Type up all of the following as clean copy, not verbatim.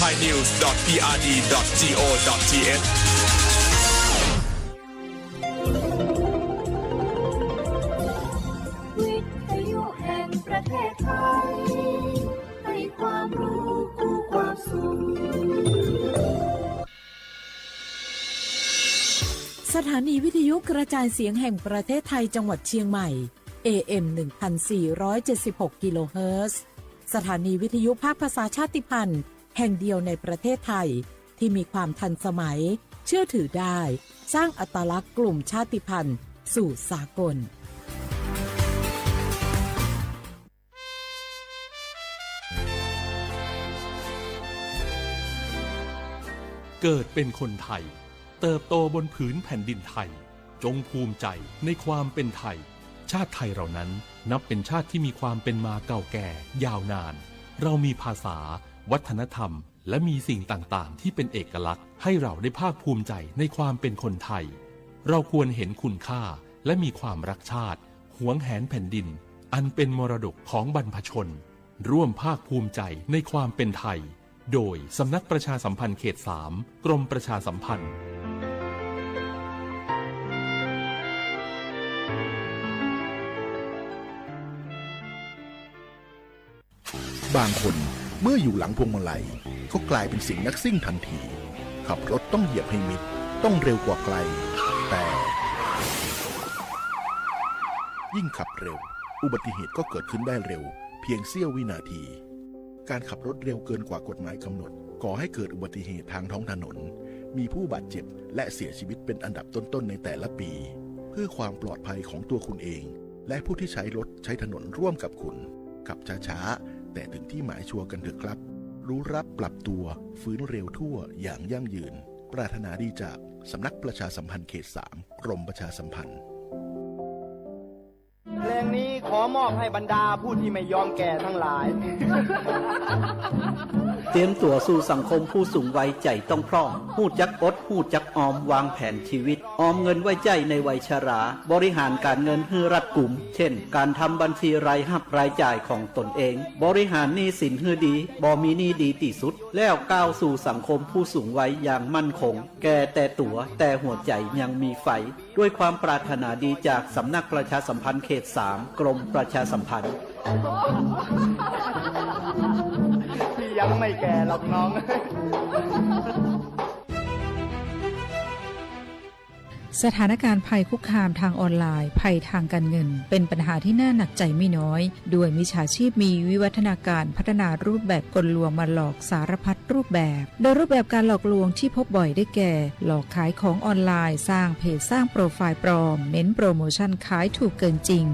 thainews.prd.go.th วิทยุแห่งประเทศไทยให้ความรู้คู่ความสุขสถานีวิทยุกระจายเสียงแห่งประเทศไทยจังหวัดเชียงใหม่ AM 1476 กิโลเฮิรตซ์สถานีวิทยุภาคภาษาชาติพันธุ์แห่งเดียวในประเทศไทยที่มีความทันสมัยเชื่อถือได้สร้างอัตลักษณ์กลุ่มชาติพันธุ์สู่สากลเกิดเป็นคนไทยเติบโตบนผืนแผ่นดินไทยจงภูมิใจในความเป็นไทยชาติไทยเรานั้นนับเป็นชาติที่มีความเป็นมาเก่าแก่ยาวนานเรามีภาษาวัฒนธรรมและมีสิ่งต่างๆที่เป็นเอกลักษณ์ให้เราได้ภาคภูมิใจในความเป็นคนไทยเราควรเห็นคุณค่าและมีความรักชาติหวงแหนแผ่นดินอันเป็นมรดกของบรรพชนร่วมภาคภูมิใจในความเป็นไทยโดยสำนักประชาสัมพันธ์เขต 3 กรมประชาสัมพันธ์บางคนเมื่ออยู่หลังพวงมาลัยก็กลายเป็นสิ่งนักซิ่งทันทีขับรถต้องเหยียบให้มิดต้องเร็วกว่าไกลแต่ยิ่งขับเร็วอุบัติเหตุก็เกิดขึ้นได้เร็วเพียงเสี้ยววินาทีการขับรถเร็วเกินกว่ากฎหมายกำหนดก่อให้เกิดอุบัติเหตุทางท้องถนนมีผู้บาดเจ็บและเสียชีวิตเป็นอันดับต้นๆในแต่ละปีเพื่อความปลอดภัยของตัวคุณเองและผู้ที่ใช้รถใช้ถนนร่วมกับคุณขับช้าๆแต่ถึงที่หมายชัวร์กันเถอะครับรู้รับปรับตัวฟื้นเร็วทั่วอย่างยั่งยืนปรารถนาดีจากสำนักประชาสัมพันธ์เขต 3 กรมประชาสัมพันธ์เพลงนี้ขอมอบให้บรรดาผู้ที่ไม่ยอมแก่ทั้งหลาย เตรียมตัวสู่สังคมผู้สูงวัยใจต้องพร้อมหู้จักอดหู้จักออมวางแผนชีวิตออมเงินไว้ใจในวัยชราบริหารการเงินให้รัดกุมเช่นการทำบัญชีรายรับรายจ่ายของตนเองบริหารหนี้สินให้ดีบ่มีหนี้ดีที่สุดแล้วก้าวสู่สังคมผู้สูงวัยอย่างมั่นคงแก่แต่ตัวแต่หัวใจยังมีไฟด้วยความปรารถนาดีจากสำนักประชาสัมพันธ์เขต 3 กรมประชาสัมพันธ์พี่ยังไม่แก่หรอกน้อง สถานการณ์ภัยคุกคามทางออนไลน์ภัยทางการเงินเป็นปัญหาที่น่าหนักใจไม่น้อยด้วยมิจฉาชีพมีวิวัฒนาการพัฒนารูปแบบกลลวงมาหลอกสารพัดรูปแบบโดยรูปแบบการหลอกลวงที่พบบ่อยได้แก่หลอกขายของออนไลน์สร้างเพจสร้างโปรไฟล์ปลอมเน้นโปรโมชั่นขายถูกเกินจริง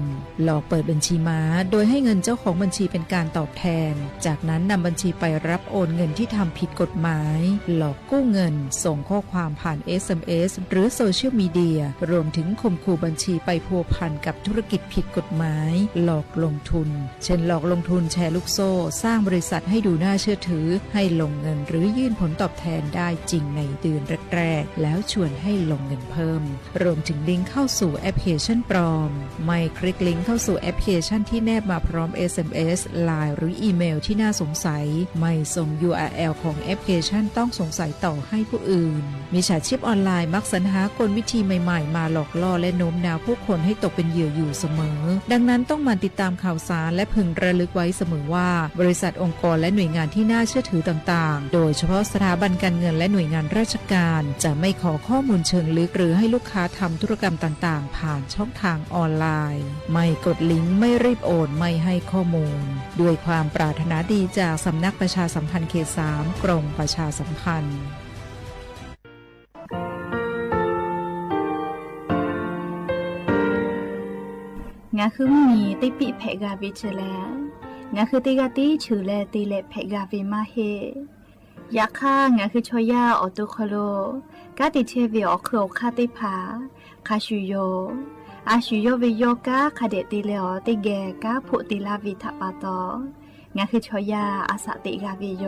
หลอกเปิดบัญชีม้าโดยให้เงินเจ้าของบัญชีเป็นการตอบแทนจากนั้นนำบัญชีไปรับโอนเงินที่ทำผิดกฎหมายหลอกกู้เงินส่งข้อความผ่าน SMS หรือโซเชียลมีเดียรวมถึงข่มขู่บัญชีไปพัวพันกับธุรกิจผิดกฎหมายหลอกลงทุนเช่นหลอกลงทุนแชร์ลูกโซ่สร้างบริษัทให้ดูน่าเชื่อถือให้ลงเงินหรือยื่นผลตอบแทนได้จริงในเดือนแรกๆแล้วชวนให้ลงเงินเพิ่มรวมถึงลิงก์เข้าสู่แอปพลิเคชันปลอมไม่คลิกลิงก์เข้าสู่แอปพลิเคชันที่แนบมาพร้อม SMS LINE หรืออีเมลที่น่าสงสัยไม่ส่ง URL ของแอปพลิเคชันต้องสงสัยต่อให้ผู้อื่นมิจฉาชีพออนไลน์มักสรรหากลวิธีใหม่ๆมาหลอกล่อและโน้มน้าวผู้คนให้ตกเป็นเหยื่ออยู่เสมอดังนั้นต้องหมั่นติดตามข่าวสารและพึงระลึกไว้เสมอว่าบริษัทองค์กรและหน่วยงานที่น่าเชื่อถือต่างๆโดยเฉพาะสถาบันการเงินและหน่วยงานราชการจะไม่ขอข้อมูลเชิงลึกหรือให้ลูกค้าทำธุรกรรมต่างๆผ่านช่องทางออนไลน์ไม่กดลิงก์ไม่รีบโอนไม่ให้ข้อมูลด้วยความปรารถนาดีจากสำนักประชาสัมพันธ์เขต 3 กรมประชาสัมพันธ์งาคือมีติปิเพกาวิเชแลงาคือติกาติฉือแลติเลเพกาวิมาเฮยาค่างาคือชอยาออตุคโลกาติเชวิออคือคาติผาคาชุโยอาชุโยวิโยกาคาเดติเลอติแกกาพุติลาวิทปาตองาคือชอยาอาสติกาวิโย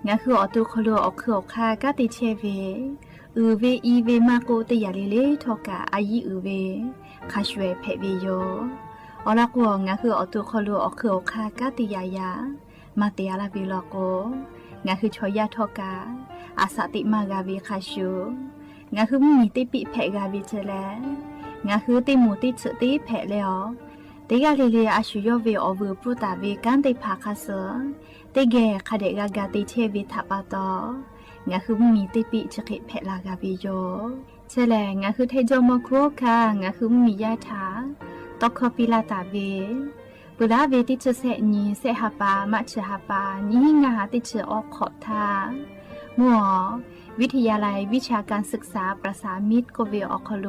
งาคือออตุคโลออคือคากาติเชวิเวอีเวมาโกติยาลิเลทอกาอายีเวคาชเวเพวิโยอลักวงงาคืออตุคโลอคือคากาติยายามาเตียลาบิโลโก งาคือชอยาทอกาอาสาติมากาบีคาชูงาคือมีติปิแผกาบีเจแลงาคือติมูติฉติแผแล้วติกาลีอาชุยอวีอวูปุตาวีกันติภาคาเสติเกคาเดกากาติเทวิทัปาตองาคือมีติปิฉกิแผลากาบีโยเจแลงาคือเทจมโครคางาคือมียาถาตอกคอปิลาตาเวปุราเวติเจเสนีเสหปามัชหปานิหิงาติเจออกขอทามัววิทยาลัยวิชาการศึกษาประสามิตรโกเวออคโล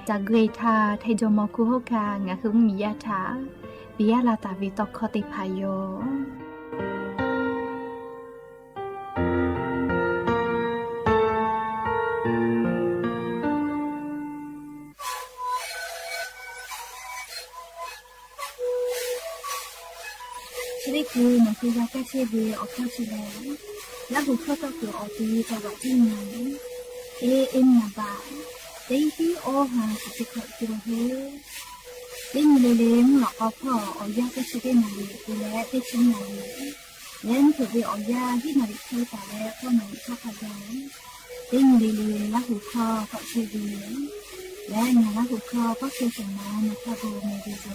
จากเกรทาไทจมคุโฮกางาคือมียาถาปิยาลาตาวิตอกคติพายโยนี่คือมันคือยาแก้เชื้อวีออกเข้าชิลแล้วบุคคลต้องตัวออกดีจังหวัดที่ไหนเอ็มนาบาได้ที่โอหาสิบขวดกิโลเฮได้มีเลี้ยงหลอกเอาพ่อเอายาแก้เชื้อได้มาเลยดูแลได้ชิ้นมาเลยเล่นถือวีเอายาที่มาดิเชื่อแต่แล้วก็มาชอบขยันได้มีเลี้ยงแล้วหัวข้อก็เชื้อวีและงานแล้วหัวข้อก็เชื้อสมานนะคะโบเมดิโด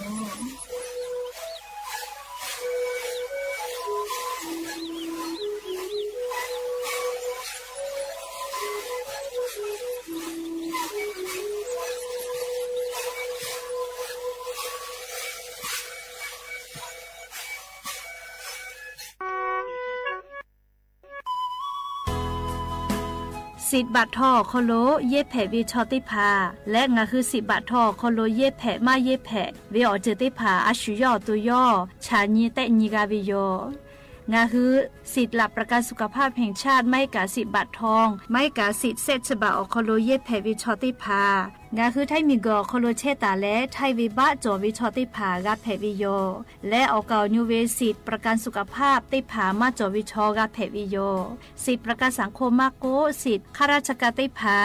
สิทธิ์บัตรทอโคโลเย็บแผวีชอติพาและงาคือสิทธิ์บัตรทอโคโลเย็บแผมาเย็บแผวีออเจติพาอาชุยอตัวย่อชาญีแต่ญีกาวิโยงาคือสิทธิ์หลับประกันสุขภาพแห่งชาติไม่กาสิทธิ์บัตรทองไม่กาสิทธิ์เซชบะโคโลเย็บแผวีชอติพางาคือไทมีกอโคโลเชตาและไทวิบะจอวิชอติพากาแผวิโยและเอาเก่านิเวสิทธิ์ประกันสุขภาพติพามาจอวิชอกาแผวิโยสิทธิ์ประกันสังคมมาโกสิทธิ์ข้าราชการติพา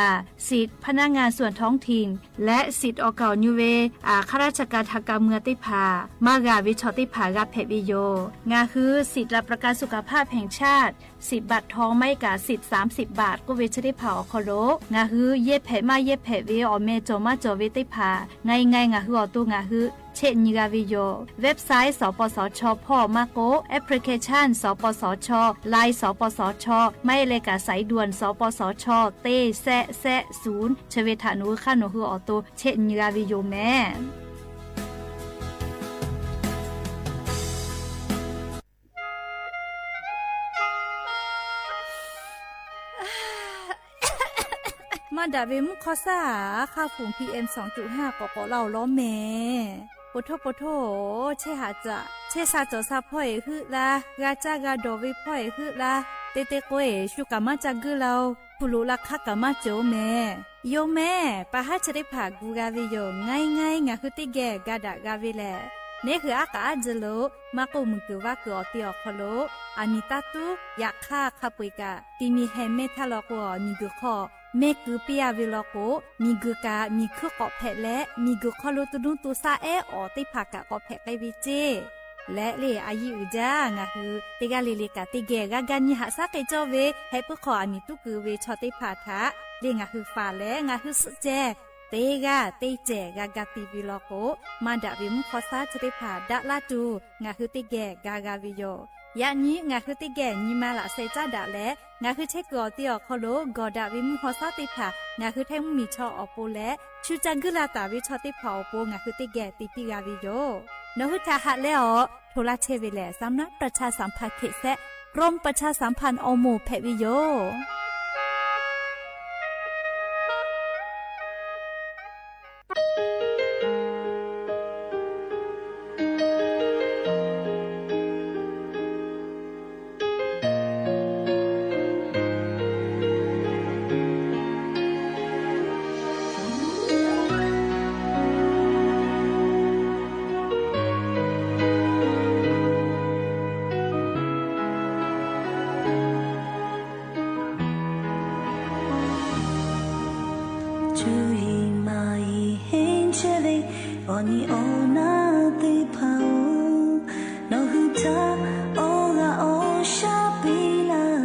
สิทธิ์พนักงานส่วนท้องถิ่นและสิทธิ์เอาเก่านิเวข้าราชการทางการเมืองติพามากาวิชอติพากาแผวิโยงาคือสิทธิ์รับประกันสุขภาพแห่งชาติสิทธิ์บัตรทองไม่กาสิทธิ์30 บาทก็เวชติพาอโคโลงาคือเย็บแผมาเย็บแผวิออเมจอมาจอวิติพาไงงาคืออตูงาคือเชนิกาวิโยเว็บไซต์สปสชพ่อมาโกแอปพลิเคชันสปสชไลน์สปสชไม่เลยกาสายด่วนสปสชเต้แซะ0ชเวทานุค่าโนคืออตูเชนิกาวิโยแม่มาดาเวมุคอซ่าค่าฝุ่น PM 2.5 กเราล้อแม่ปโทเชหาจะเชซาจอซาพ่อยคือละกาจากาโดวิพ่อยคือละเตโกเอชุกามาจากือเราผู้รู้ลักคักกามาโจแม่โยแม่ปะหาจะได้ผ่ากูกาวิโยง่ายงาคือติแกกาดากาวิแลนี่คืออากาศจโลมากูมึงคือว่ากูอติอคโลอานิตาตุอยากฆ่าขับปุยกาตีมีแฮมเมทาลอกวมีกุคอเมกุเปียวิลโกมีกุกามีคือกอบแผะและมีกุคอโลตุนุตุซาเอออติภากะกอบแผะไกวิเจและเลอายุอุจางาคือติกาเลกาติเกกากันยหาซาเกจอเวให้พวกขออานิตุกุเวชอติภาทะเลงาคือฟาและงาคือสุเจเตกาเตเจกากาติวิลโกมาดาวิมขอซาจะได้ผ่าดะลาตูงาคือติเกกากาวิโยยะนี้งาคือติแก่ညီมาละเซจาดะและงาคือเชกอติอคโลกอดาวิมฮอซาติผางาคือแทงมีชออโปและชูจังกุลาตาวิชอติผาอโปงาคือติแก่ติปิกาวิโยนหุทาหะและอโทลาเชเวแลสำนักประชาสัมพันธ์เขตแซะกรมประชาสัมพันธ์อโมแพวิโยOni ona te pau no huta oga o shapila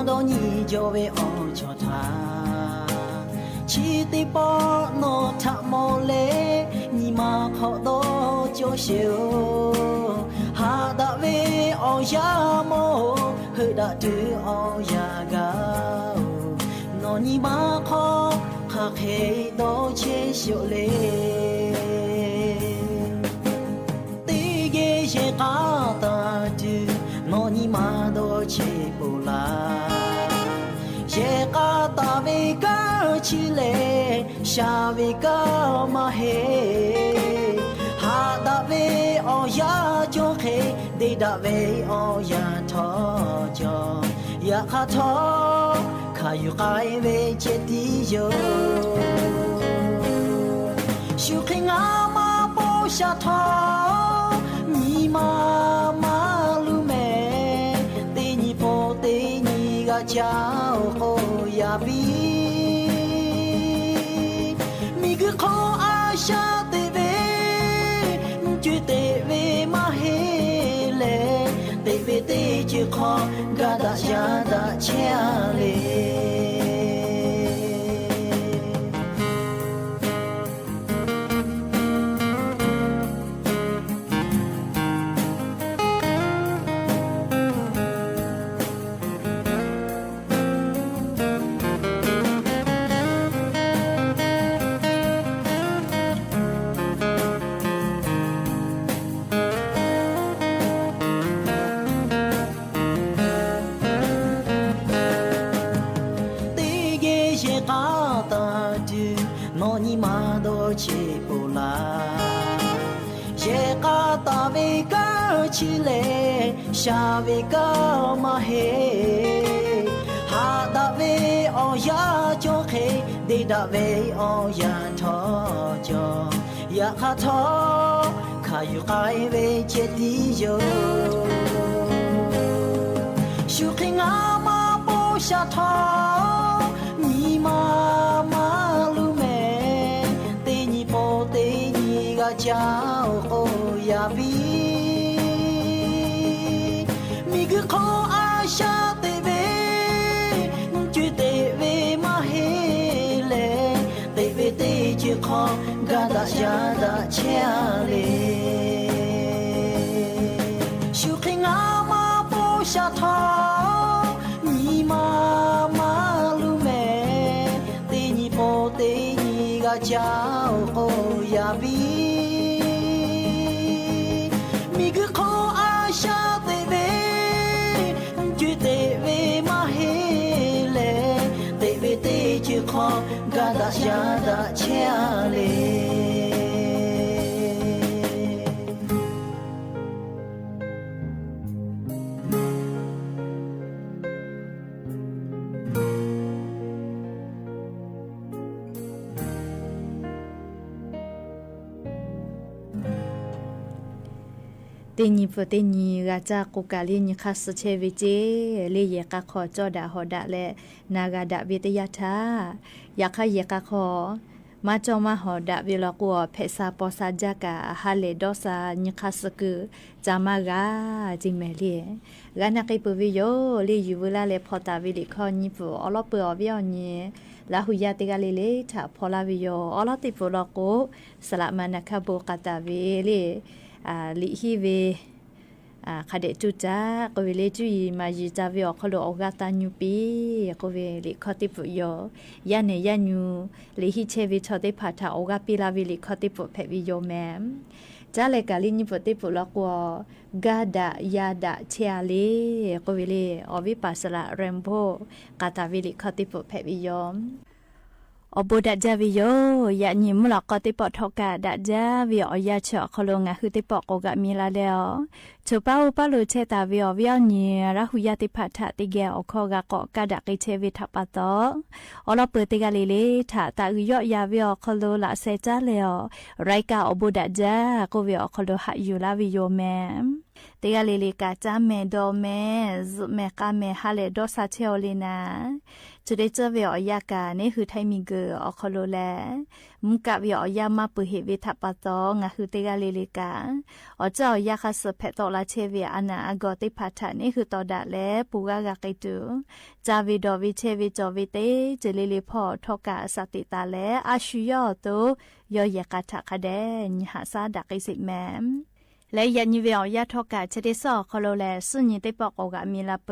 窓に上へおちょたちてぼのたもれにまほどじょしゅはだべおやもふだとおやがのにまこかけどちしゅれてげしかたとのにまどちぶらJeka vega chile sha vega mahe ha ve oya joke de ve oya tho jo ya kha tho khayu kai ve cheti yo shu khinga ma po sha tho ni ma lu me te ni po te ni ga chao ya bi mi gu ko a ชาติเวจุเตเวมาเฮเลเตเวเตจิขอกาดายาดาเชเล起不来，也嘎达维嘎起来，下维嘎嘛嘿，哈达维哦呀就嘿，地达维哦呀托就呀哈托，卡有海维接地哟，修黑阿妈不下头，你妈妈路没。叫哦呀比，米个靠阿下的喂，就得喂嘛嘿嘞，得喂得就靠嘎达呀达车嘞，修黑阿妈不下头，你妈妈路没，得你不得你个叫哦呀比。ขอกาดายาดาเชเลเตนีปเตนีกาจากุกาลีนิคัสเชวิเจเลเยกะขอจอดาหอดะและนากาดะวิทยาทายาคเยกะขอมาจอมาหอดะวิลกัวเพซาปอซาจากะฮาเลดอซานิคัสกุจามากาจิเมเลกานากิปวิโยเลยูเวลาเลพอตาวิลิคอนิปุอลอเปอวิอนีลาหุยาติกาเลเลทาพอลาวิโยอลอติปุลโกสละมานะคาโบกาตาเวเลลิฮิเวคาเดจุจ้าก็เวเลจุยมาจิจาวิอคโลออกาตาญูปีก็เวลิคอติปุโยยาเนยาญูลิฮิเชวิชอติพาทาออกาปิลาวิลิคอติปุเพวิโยแมมจ้าเลกาลินิปุติปุลกัวกาดายาดาเชอาเลก็เวเลอวิปัสสละเรมโบกาตาวิลิคอติปุเพวิโยอบดัจจาวิโยยะญิมลอกติปอทกะดัจจาวิโอยะเชอคโลงะคือติปอกกะมีลาเลอชุปาอุปาลุเชตาวิโอวิโอญิระหุยะติพัทธะติเกอคอกะกอกะดะกิเชวิทัปปะโตอลอเปติกะลิเลทะตะอุยอยะวิโอคโลละเซจาเลอไรกะอบดัจจากวิโอคโลหะยูลาวิโยแมติกะลิเลกะจาเมโดเมซุเมกะเมฮาเลโดซาเชโอลินาจุดเจอวิโอยากะนี่คือไทมิเกอคโลแลมุกะวิโอยามาปุเหวิทัปปะโตงะคือติกะลิเลกะอเจ้ายาคาสเพตอลาเชวิอานาอากอติพัทธะนี่คือตอดะแลปูกะกะกิตุจาวิดอวิเชวิจอวิเตเจลิลิพอทอกะสติตาแลอาชุยอโตยอยะกะทะคะแดญหาซาดะกิสิแมมและยันยีเวียยาทอกะเชดิซอคโลแลสุญญติปอกกะมีลาเป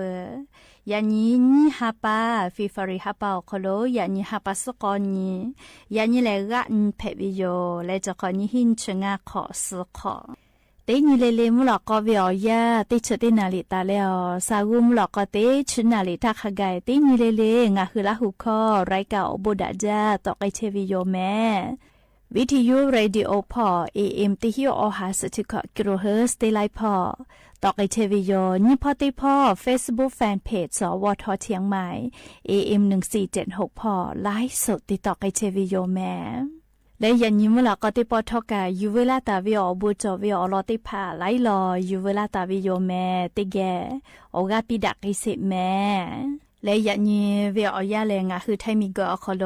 ยันยีนีฮาปาฟิฟาริฮาปาคโลยันยีฮาปาสกอนียันยีเลกะนเพวิโยและจะคอนีหินชงาขอสขอเตนีเลมุลอกอวิอยาติชตินาลิตาเลอซากุมลอกอเตชนาลิตาขะไกเตนีเลงะคือละหุคอไรกะอบุดะจาตอกไอเชวิโยแมวิทยุเรดิโอพอ AM ติฮิโอหาสติกะกิโลเฮิรตซ์เตไลพอตอกไอเทวิโยนิพอติพอ Facebook Fanpage สวทเชียงใหม่ AM 1476พอไลฟ์สดติดต่อไอเทวิโยแม่และยันยิมละก็ติปอทอกะยูเวลาตาวิโอบูจอวิโอลอติพาไลลอยูเวลาตาวิโยแม่ติแกโอกาปิดักอิสิแม่และยันยีวิโอยาเลงะคือไทมิโกอคโล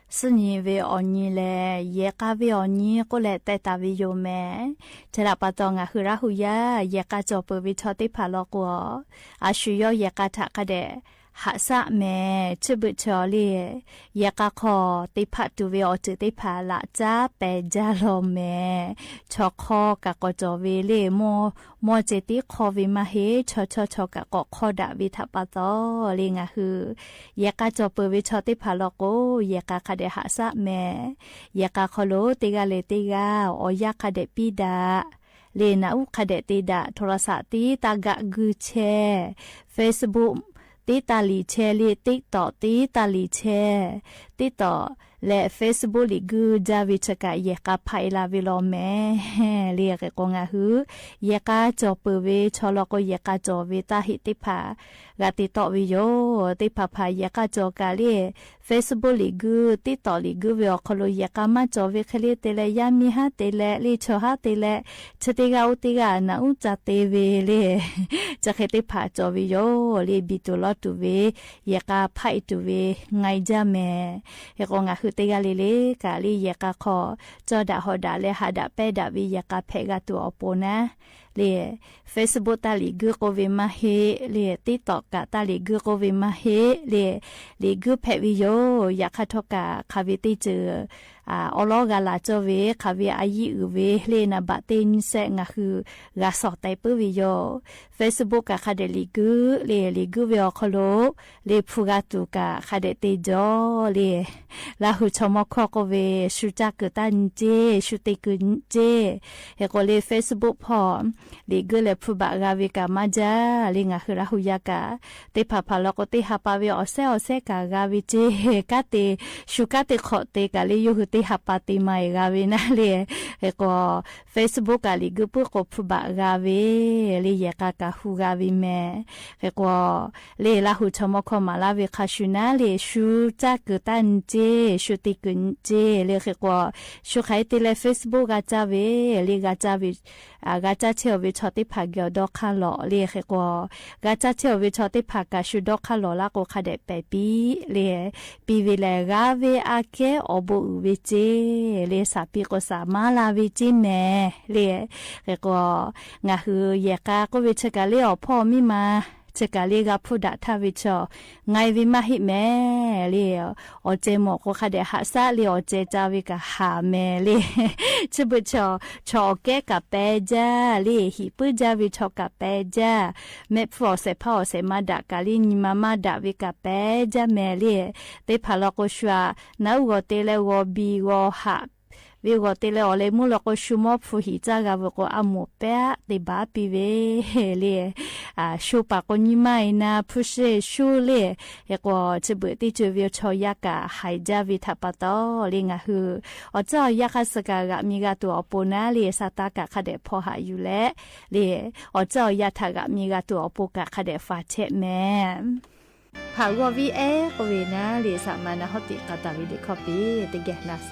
是你为奥尼嘞，也噶为奥尼过来带大为有咩？这啦巴当啊，胡拉胡呀，也噶做不为朝的爬落过，啊需要也噶他个的。หาสะแม่ชื่อบุชอลียากะคอติพัดตูเวอจือติพาละจ้าเปจาโลแม่ชอคอกะกอจอเวเลโมเจติคอวิมาเฮชอกะกอคอดาวิทัปปะตอเลงะฮือยากะจอเปวิชอติพาลอโกยากะคาเดหาสะแม่ยากะคอโลติกาเลติกาอยากะเดปีดาเลนะอุคาเดติดาโทรศัพท์ตีตากะกือแช Facebookตีตาลีแชร์ลีติ๊กต่อตีตาลีแชร์ติ๊กต่อและ Facebook ลิกูจาวิชกะเยกะไพลาวิโลแม่เรียกกงาหือเยกะจอเปเวชอลก็เยกะจอเวตาหิติภากะติต่อวิโยติภาพาเยกะจอกะเล Facebook ลิกูติต่อลิกูเวอคโลเยกะมาจอเวคะเลเตเลยามีฮะเตเลลิชอฮะเตเลชะติกาอุติกานะอุจาเตเวเลจะเคติภาจอวิโยลิบิตุลอตุเวเยกะไพตุเวไงจาแม่เฮกงาหือเตกาเลกาลียากาคอจอดาฮอดาเลหาดาเปดาวิยากาเพกาตัวอปนะเล Facebook ตาลิกูโกเวมาเฮเลTikTok กะตาลิกูโกเวมาเฮเลลิกูเพวิโยยาคาทกะคาวิติเจออลอกาลาจอเวคาเวอายิอุเวเลนะบะเตนเซงะคือกะสอไตเปวิโย Facebook กะคาเดลิกูเลลิกูเวอคโลเลพูกาตุกะคาเดเตจอเลลาหุชมอคอโกเวชุจักตันเจชุติกุนเจเฮโกเล Facebook พอลิกูเลพูบะกาเวกามาจาลิงะคือลาหุยากะเตพาพาลอกเตหาปาเวอเซกากาวิเจกะเตชุกะเตขอเตกะเลยุติหาปาติไมกาเวนะเลเฮโก Facebook กะลิกูปุโกพูบะกาเวลิยากะกะฮูกาวิเมเฮโกเลลาหุชมอคอมาลาเวคาชุนาเลชูจักตันเจชุติกุนเจเลเฮโกชุไคติเล Facebook กะจาเวลิกะจาวิกะจาเชวิชอติภาเกอดอคาลอเลเฮโกกะจาเชวิชอติภากะชุดอคาลอลาโกคาเดเปปีเลปีเวเลกาเวอาเกอบุเวเจเลสาปิโกสามาลาเวจิเมเลเฮโกงะฮือเยกาโกเวชกะเลอพ่อมิมาเจกาลีกาพูดาทาวิชอไงวิมาหิแม่เลียวอเจหมอกคาเดหาซาเลียวเจจาวิกาหาแม่เลีชบุชอแกกะเปจาเลีหิปุจาวิชอกะเปจาเมฟอเซพอเซมาดากาลีนิมามาดาวิกาเปจาแม่เลีเตพาลโกชัวนาอุโกเตเลโกบีโกหาวิโกเตเลอเลมุลโกชุมอฟูหิจากาวโกอามุเปะเตบาปิเวเลชูปากนิมายนาพุเชชูเลเฮโกจะเบติจวิชอยากะไฮจาวิทัปตอเลงะฮืออเจ้ายาคัสกะมีกาตัวอปนาเลสตากะคาเดพอหาอยู่และเลอเจ้ายาทากะมีกาตัวอปกะคาเดฟาเชแม่ผาววีเอโกเวนะเลสามานะฮอติกาตาวิเดคอปีเตเกนาเซ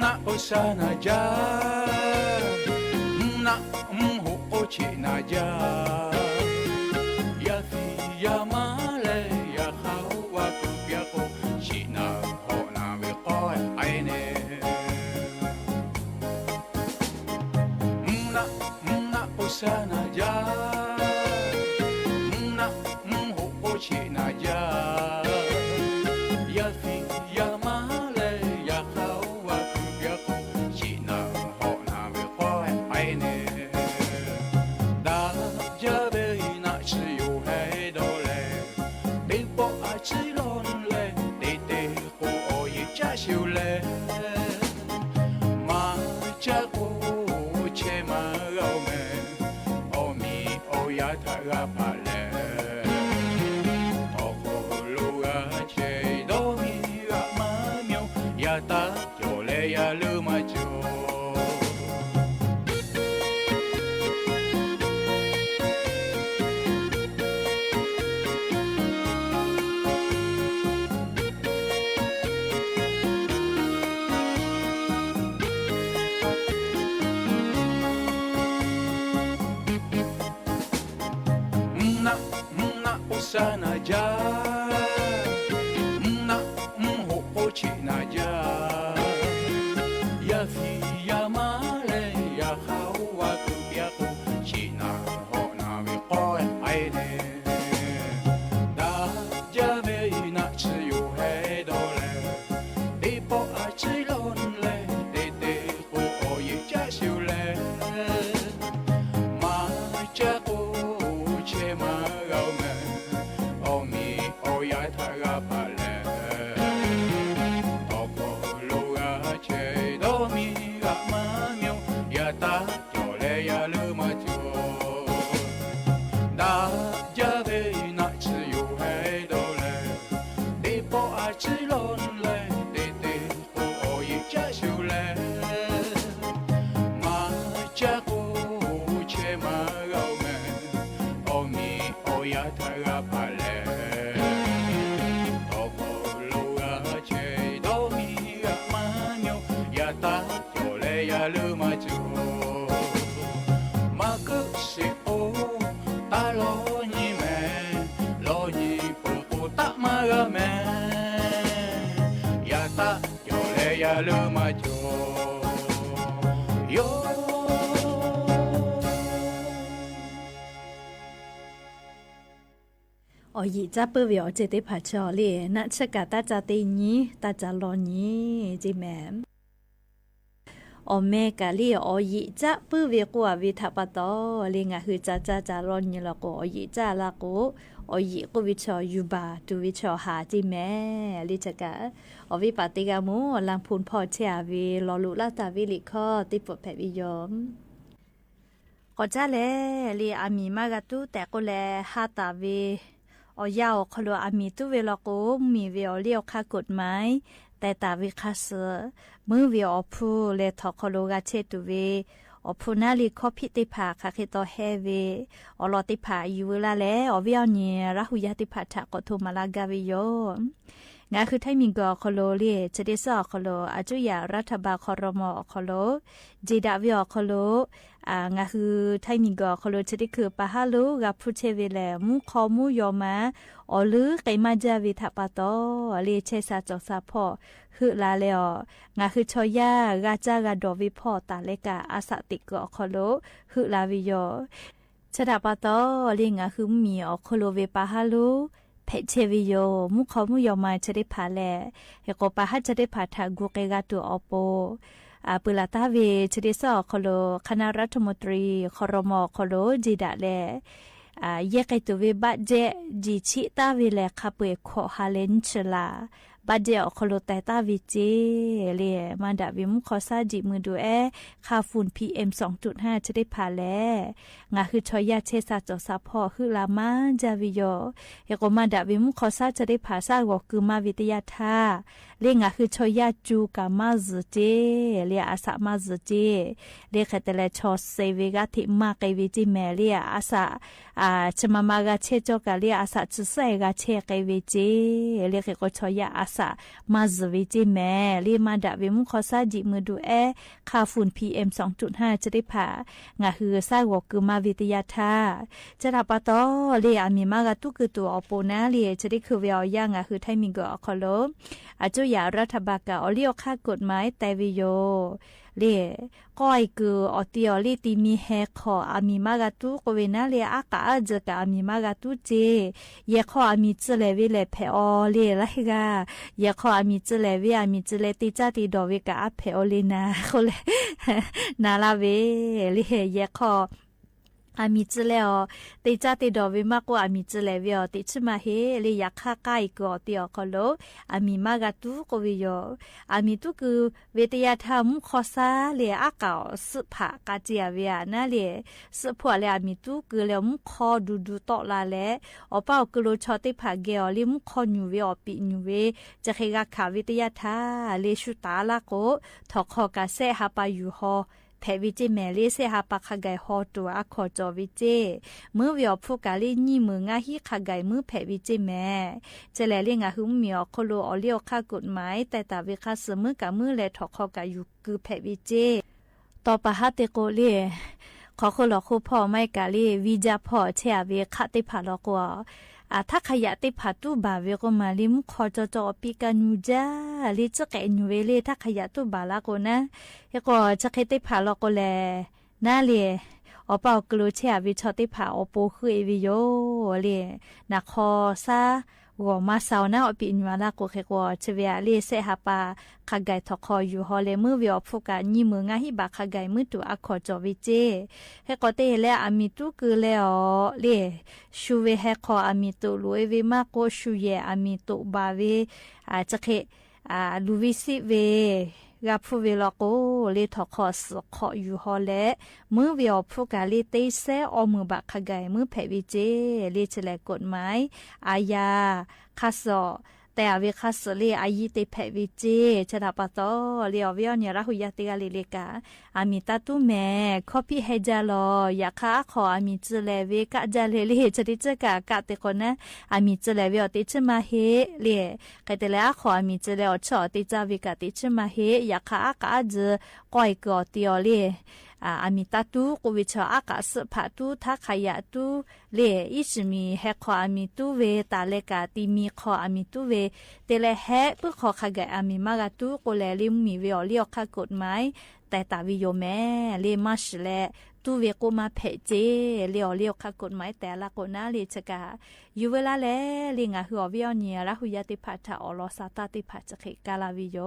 na osana ja na mho ochi na ja ya fi ya male ya hawa ku pya ko shina ho na we ko ai ne na osana ja na mho ochi na ja ya fi ya male ya hawa ku pya ko shina ho na we ko ai ne da ja be na chi yo hai do le be po a chi lon le de de ko o ye cha shu le ma cha ko che ma lo me o mi o ya ta ga pa le o ko lu ga che do mi ga ma myo ya ta yo le ya lu ma jo na osana ja na mho ochi na ja ya fi ya male ya hawa ku pya ko china ho na we ko ai ne da ja be na chi yo hai do le de po a chi lon le de de ko o ye cha shu le ma cha ko che ma gao me o mi o ya ta ga pa le o ko lu ga che do mi ga ma myo ya ta yo le ya lu ma jo da ja be na chi yo hai do le de po a chi lon le de de ko o ye cha shu le ma cha ko che ma gao me o mi o ya ta ga pa le o ko lu ga che do mi ga ma myo ya ta yo le ya lu ma jo ma ku si o ta lo ni po po ta ma ga me ya ta yo le ya lu ma jo yo ở gì cha bơ vì ở chế tế phải cho liền nãy chắc cả ta cha tê nhí ta cha lo nhí chị mẹ ở mẹ cả li ở gì cha bơ vì qua vì thà bắt đó liền ngã hư cha lo nhí là cô ở gì cha là cô ở gì cô vì cho yu ba tu vì cho hà chị mẹ li chắc cả ở vì bà tê gà mũ làm phun phò chè vì lo lụ la ta vì li kho tí bột phải vì yếm có cha lẽ li ami mà gà tuแต่cô lẽ hà ta vì ở yào khlo ami tu về là cô mi về ở liêu kháกฎหมายแต่ตาวิคาเสือมือvề ởพูเลทอขโลกาเชตุเวởพูนาลีข้อพิติภาค่ะคือตัวเฮเวởลอติภาอยู่ละแลởเวียวเนี่ยราหุยติภาทะกทุมาลากาวิโยงาคือไทมิงกอคโลเลีจะได้สอคโลอาจุยารัฐบาลคอรมอคโลจีดาวิอคโลงาคือไทมิงกอคโลจะได้คือปะฮาลูกับผู้เชเวแลมุขอมุยอมาอลือไกมาจาวิทัปะโตเลเชซาจอกซาพ่อคือลาเลองาคือชอยากาจากาดอวิพ่อตาเลกาอาสติกอคโลคือลาวิโยชดาปะโตเลงาคือมีอคโลเวปะฮาลูเพชเวิโยมุขมุยอมาจะได้พาแลเฮโกปะฮัจะได้พาทากุเกกาตุออโปปุลาตาเวจะได้สอคโลคณะรัฐมนตรีครมคโลจีดาแลเยกไอตัวเวบัดเจจีชิตาเวแลคาเปโคฮาเลนชลาบัดเจอคโลแต่ตาวิเจเลียมาดาวิมุขอซาจิมือดูคาฝุ่น PM 2.5 จะได้พาแลงาคือชอยาเชซาจอซาพอคือลามาจาวิโยเฮโกมาดาวิมุขอซาจะได้พาซากอคือมาวิทยาธาเลียงาคือชอยาจูกามาซเจเลียอาสามาซเจเลียแต่ละชอเซเวกาทิมาไกวิจิแมเลียอาสาชมามากาเชจอกาเลียอาสาจุเซกาเชไกวิจิเลียก็ชอยาอาส ษามาซเวเจแม่เรียมาดาเวมุขอซาจิมือดูคาฝุ่น PM 2.5 จะได้ผ่างาฮือซากวกือมาวิทยาธาจะรับปะตอเรียอามีมากตุคือตัวอโปนาเรียจะได้คือเวียย่างาฮือไทยมิงก็อคอโลอาจุยารัฐบาลกาอเลียวค่ากฎหมายแต่วิโยเล่ก้อยคืออติอลิติมีแฮคออามีมากตุกเวนาเลียอากาจกอามีมากตุเจเยคออามีเจเลวิเลเพอเลียละกาเยคออามีเจเลวิอามีเจเลติจาติดอเวกาเพอเลนาโคเลนาลาเวเลีเยคออามีจิแล้วติจาติดอวิมากกว่าอามีจิแล้ววิอติชิมาเฮเลยอยากฆ่าใกล้ก็ติอคอโลอามีมากตุกวิโยอามีตุคือเวทยาธรรมขอซาเลยอากาสุภากาเจียเวียนาเลยสุพวเลยอามีตุคือแล้วมุขอดูตอลาเลอเป้าคือโลชอติผาเกอลิมุขอญูเวอปิญูเวจะเคกาขาเวทยาธาเลชุตาลาโกทอคอกาเซฮาปายูฮอแพวิจิแมเลเซฮาปะขะไกฮอตัวอะขอจอวิเจมือวิอพูกาลีนี่มืองาฮิขะไกมือแพวิจิแมจะแลเลียงาหุมมีอโคโลอเลียวค่ากฎหมายแต่ตาวิคาสมือกะมือแลทอคอกาอยู่คือแพวิเจต่อปะฮะเตโกเลขอคนหลอกคู่พ่อไม่กาลีวิจาพ่อเชียเวคติผาลอกว่าถ้าขยะติผาตู้บาเวก็มาลิมขอจอปีกันยูจ้าลิจะแกนูเวเลถ้าขยะตู้บาลาก็นะแล้วก็จะเคติผาลอกก็แลน่าเลยอเป่ากลูเชียวิชอติผาอโปคือเอวิโยเลยนักคอซาวัวมาสาวน่าอปิญวาลาโกเคกัวเชเวียเลเซฮาปาขะไกทอคออยู่ฮอเลมือวิอพูกานี่มืองาฮิบาขะไกมือตัวอะขอจอวิเจเฮก็เตเลอามิตุคือเลอเลชูเวเฮคออามิตุลุเอเวมาโกชูเยอามิตุบาเวจะเคลูวิซิเวกับผู้เวลาโกเลทอคอสขออยู่ฮอเลมือวิอพูกาเลเตเซอมือบักขะไกมือแผวิเจเลเฉลกฎหมายอาญาคาสอแต่เวคาสเลอายิเตแผวิเจชนะปะตอเลียวเวียเนี่ยราหุยาติกาเลเลกาอามิตาตุแมคอพี่เฮจาลอยาคาขออามิจเลเวกะจาเลเลจะดิจกากะเตคนนะอามิจเลเวอติชมาเฮเลกะเตเลขออามิจเลอชอติจาเวกะติชมาเฮยาคากะจก้อยกอติอเลอามิตาตุกุวิชาอากาศผาตุทักขยะตุเลอิชมีเฮขออามิตุเวตาเลกาติมีขออามิตุเวเตเลเฮเพื่อขอขะไกอามิมากาตุโกแลลิมมีเวอเลียวค่ากฎหมายแต่ตาวิโยแม่เลมาชเลตูเวโกมาเพเจเลียวค่ากฎหมายแต่ละคนน่าเลชกาอยู่เวลาแลลิงาหัวเวียเนียราหุยาติพัทธาอลอซาตาติพัทจะเคกาลาวิโย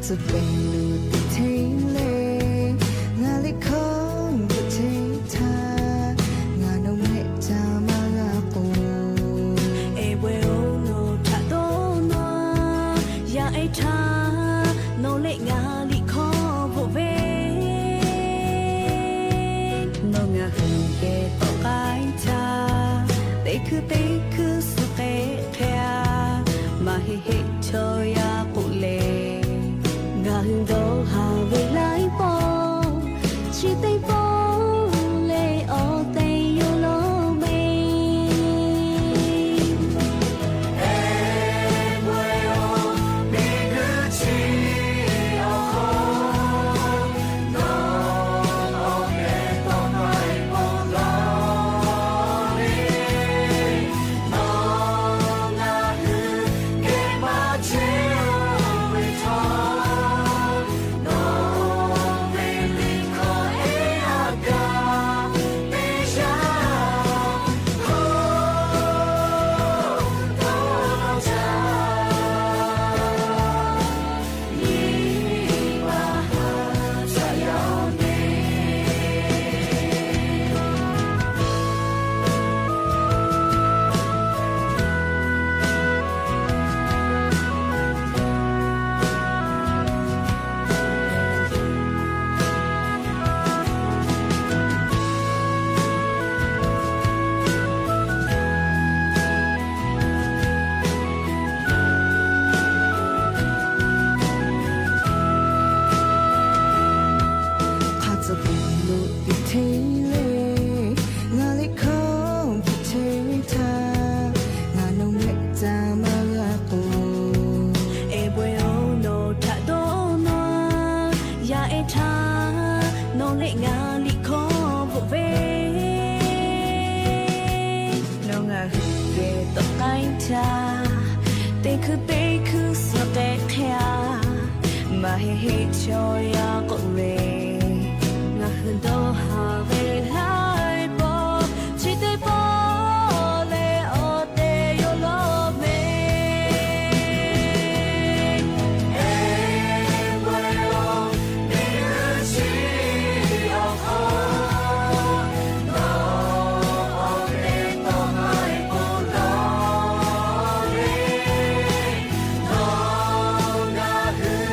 จะเป็นลูกที่เทเลงาลิคงจะเททางานเอาเมจามาลาโกเอเวโอโนทาโตโนยาไอทาโนเลงาลิคอโบเวโนงาฮึงเกตอกายทาเตคือสุเกแคมาเฮเฮโชยากุเลngàn đô hà về lại bò chỉ tay bò lê ở tay yêu lo mê em quê ô mi cứ chi ô nó ô nghe to nói bò lo đi nó ngà hư kê ma chiều về thọ mà hết cho ya có về ngã hơn đâu hà về lại bỏ chỉ tới bỏ lệ ở đây yo lo mê em quay lo để chỉ ở khó nó để tôi mai bỏ lo về nó ngã hư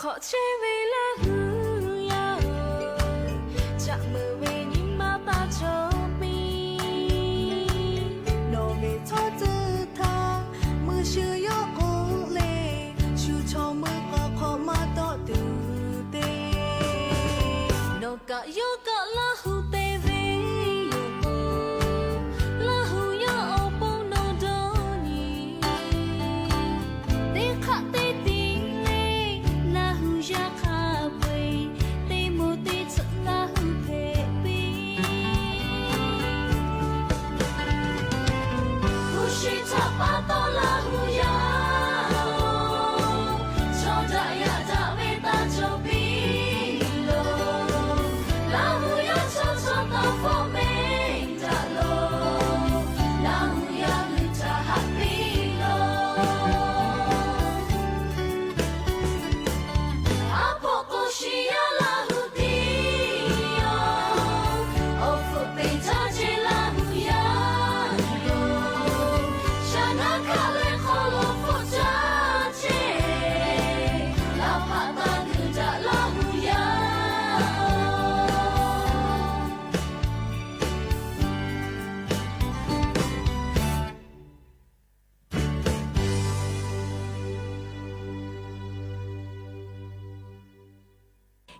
khó chế vì là hư ya chạm mơ về nhưng mà ta cho mi nó về thôi tư tha mưa chưa gió cố lệ chú cho mưa có khó mà to từ tê nó cả gió cả là hư tê về là hư ya ở bông nó đó nhỉ để khát tê ya kha bơi tê mô tê chợt la hư phê bi hu shi cha pa to la hu ya cho da ya da ve ta cho bi lo la hu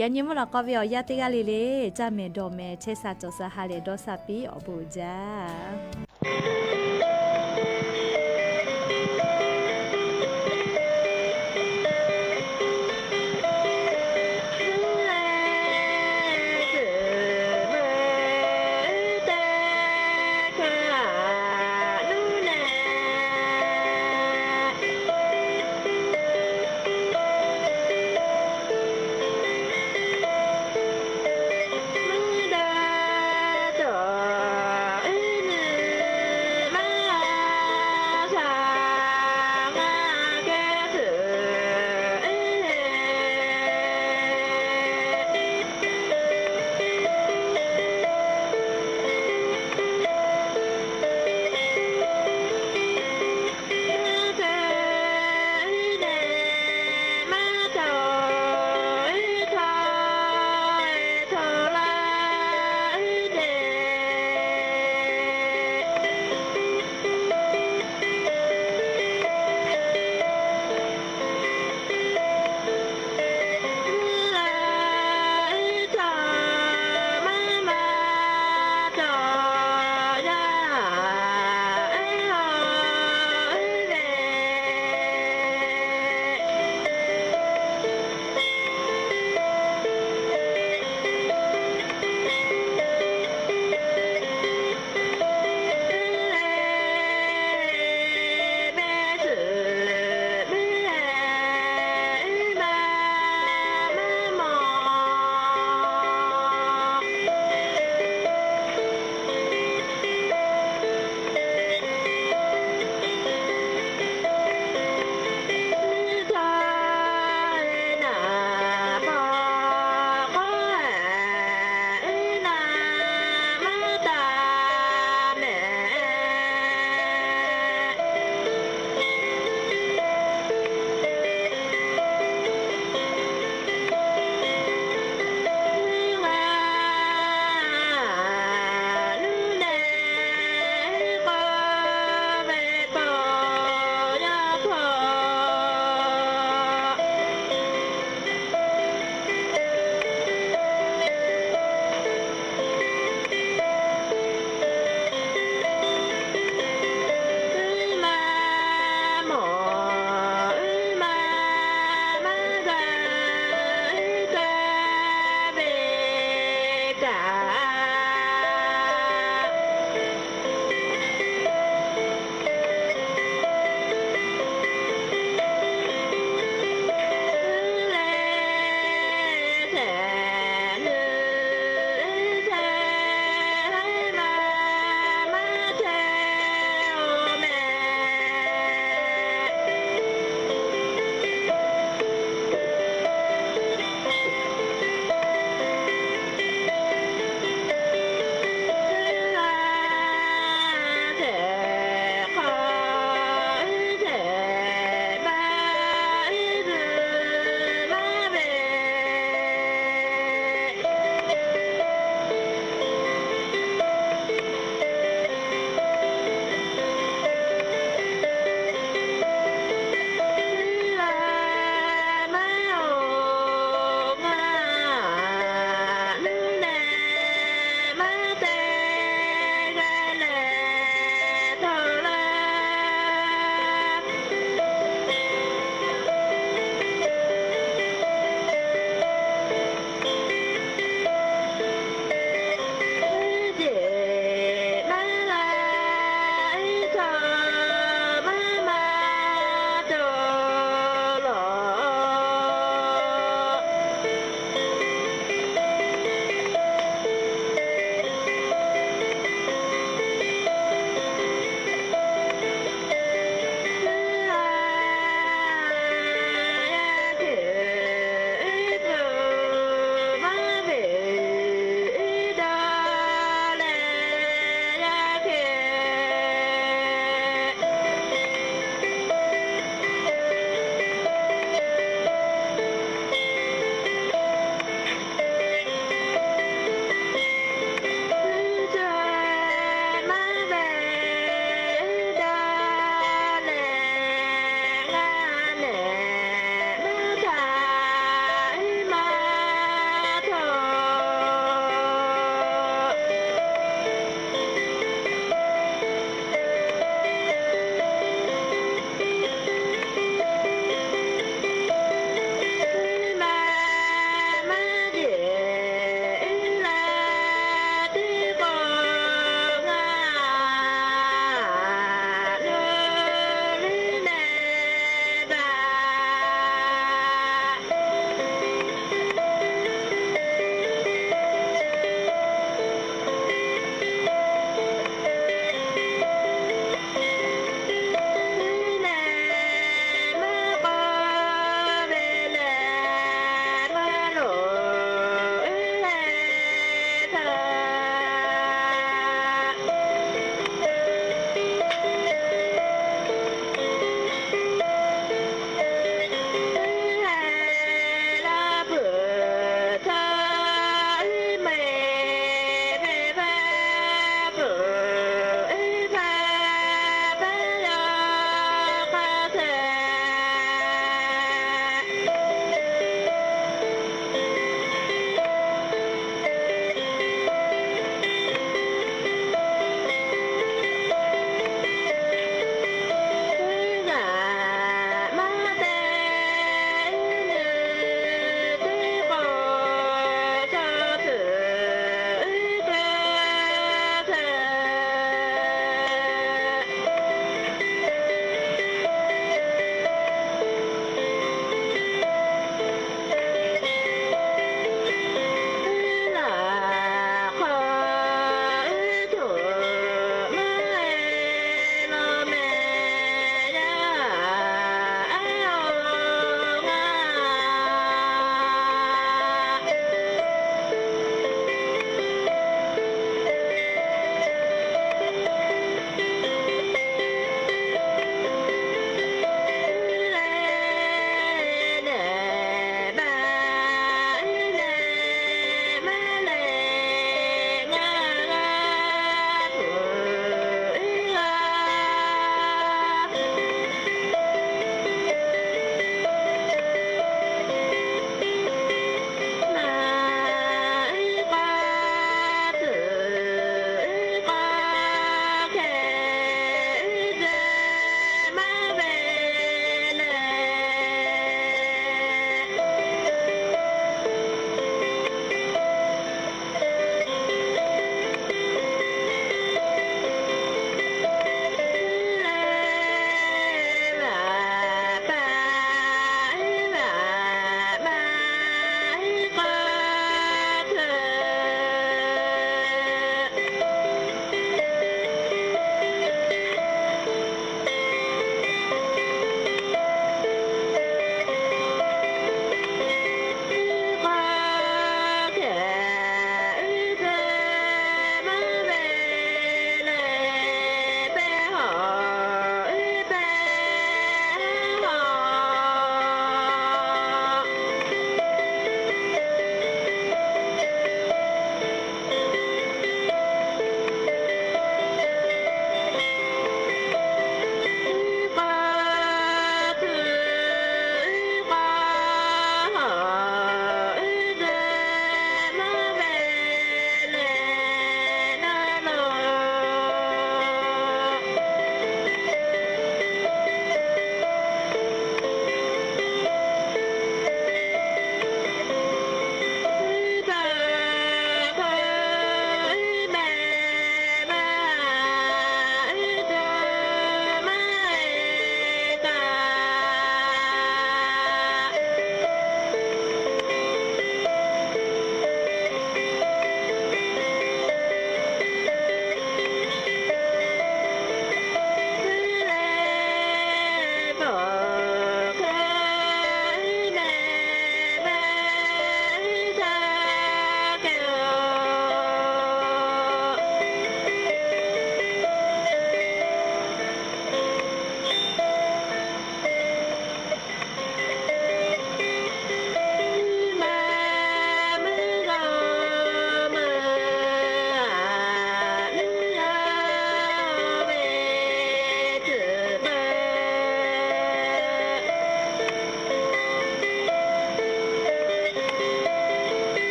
ยันยิ้มเราก็วิอยาติกาลีเลจ้าเมโดเมเชซาโจซาฮาเลโดซาปีอบูจ้าเ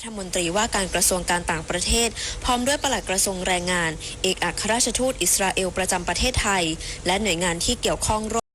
รัฐมนตรีว่าการกระทรวงการต่างประเทศพร้อมด้วยปลัดกระทรวงแรงงานเอกอัครราชทูตอิสราเอลประจำประเทศไทยและหน่วยงานที่เกี่ยวข้องร่วม